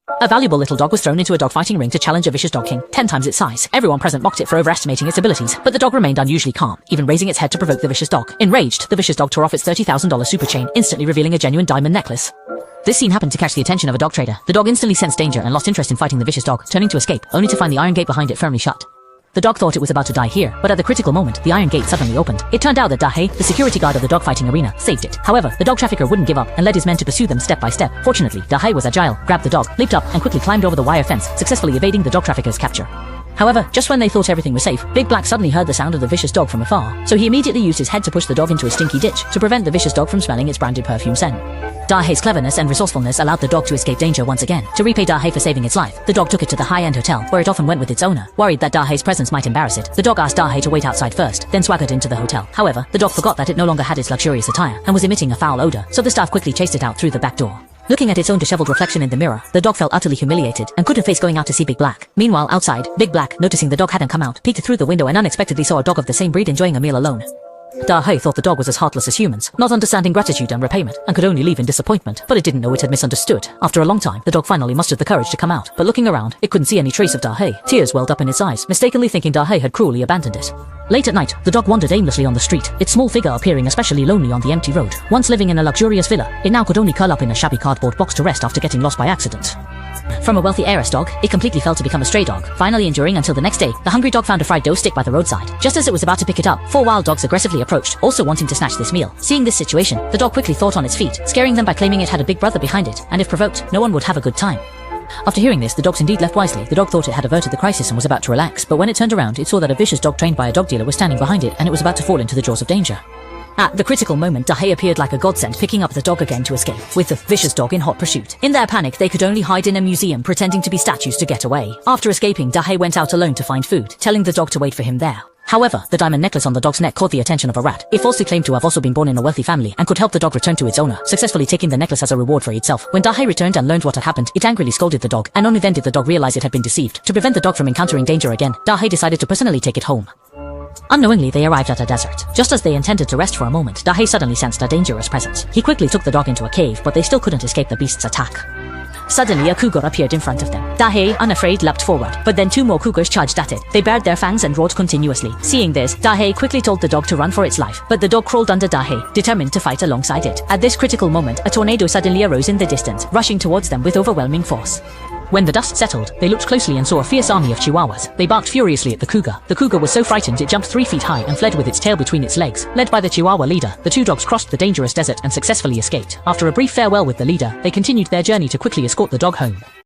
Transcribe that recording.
A valuable little dog was thrown into a dogfighting ring to challenge a vicious dog king, 10 times its size. Everyone present mocked it for overestimating its abilities, but the dog remained unusually calm, even raising its head to provoke the vicious dog. Enraged, the vicious dog tore off its $30,000 super chain, instantly revealing a genuine diamond necklace. This scene happened to catch the attention of a dog trader. The dog instantly sensed danger and lost interest in fighting the vicious dog, turning to escape, only to find the iron gate behind it firmly shut. The dog thought it was about to die here, but at the critical moment, the iron gate suddenly opened. It turned out that Dogesh, the security guard of the dogfighting arena, saved it. However, the dog trafficker wouldn't give up and led his men to pursue them step by step. Fortunately, Dogesh was agile, grabbed the dog, leaped up, and quickly climbed over the wire fence, successfully evading the dog trafficker's capture. However, just when they thought everything was safe, Big Black suddenly heard the sound of the vicious dog from afar, so he immediately used his head to push the dog into a stinky ditch to prevent the vicious dog from smelling its branded perfume scent. Dogesh's cleverness and resourcefulness allowed the dog to escape danger once again. To repay Dogesh for saving its life, the dog took it to the high-end hotel, where it often went with its owner. Worried that Dogesh's presence might embarrass it, the dog asked Dogesh to wait outside first, then swaggered into the hotel. However, the dog forgot that it no longer had its luxurious attire, and was emitting a foul odor, so the staff quickly chased it out through the back door. Looking at its own disheveled reflection in the mirror, the dog felt utterly humiliated, and couldn't face going out to see Big Black. Meanwhile, outside, Big Black, noticing the dog hadn't come out, peeked through the window and unexpectedly saw a dog of the same breed enjoying a meal alone. Dogesh thought the dog was as heartless as humans, not understanding gratitude and repayment, and could only leave in disappointment, but it didn't know it had misunderstood. After a long time, the dog finally mustered the courage to come out, but looking around, it couldn't see any trace of Dogesh. Tears welled up in its eyes, mistakenly thinking Dogesh had cruelly abandoned it. Late at night, the dog wandered aimlessly on the street, its small figure appearing especially lonely on the empty road. Once living in a luxurious villa, it now could only curl up in a shabby cardboard box to rest after getting lost by accident. From a wealthy heiress dog, it completely fell to become a stray dog, finally enduring until the next day. The hungry dog found a fried dough stick by the roadside. Just as it was about to pick it up, 4 wild dogs aggressively approached, also wanting to snatch this meal. Seeing this situation, the dog quickly thought on its feet, scaring them by claiming it had a big brother behind it, and if provoked, no one would have a good time. After hearing this, the dogs indeed left wisely. The dog thought it had averted the crisis and was about to relax, but when it turned around, it saw that a vicious dog trained by a dog dealer was standing behind it, and it was about to fall into the jaws of danger. At the critical moment, Dogesh appeared like a godsend, picking up the dog again to escape, with the vicious dog in hot pursuit. In their panic, they could only hide in a museum, pretending to be statues to get away. After escaping, Dogesh went out alone to find food, telling the dog to wait for him there. However, the diamond necklace on the dog's neck caught the attention of a rat. It falsely claimed to have also been born in a wealthy family and could help the dog return to its owner, successfully taking the necklace as a reward for itself. When Dogesh returned and learned what had happened, it angrily scolded the dog, and only then did the dog realize it had been deceived. To prevent the dog from encountering danger again, Dogesh decided to personally take it home. Unknowingly, they arrived at a desert. Just as they intended to rest for a moment, Dogesh suddenly sensed a dangerous presence. He quickly took the dog into a cave, but they still couldn't escape the beast's attack. Suddenly, a cougar appeared in front of them. Dogesh, unafraid, leapt forward, but then 2 more cougars charged at it. They bared their fangs and roared continuously. Seeing this, Dogesh quickly told the dog to run for its life, but the dog crawled under Dogesh, determined to fight alongside it. At this critical moment, a tornado suddenly arose in the distance, rushing towards them with overwhelming force. When the dust settled, they looked closely and saw a fierce army of chihuahuas. They barked furiously at the cougar. The cougar was so frightened it jumped 3 feet high and fled with its tail between its legs. Led by the chihuahua leader, the 2 dogs crossed the dangerous desert and successfully escaped. After a brief farewell with the leader, they continued their journey to quickly escort the dog home.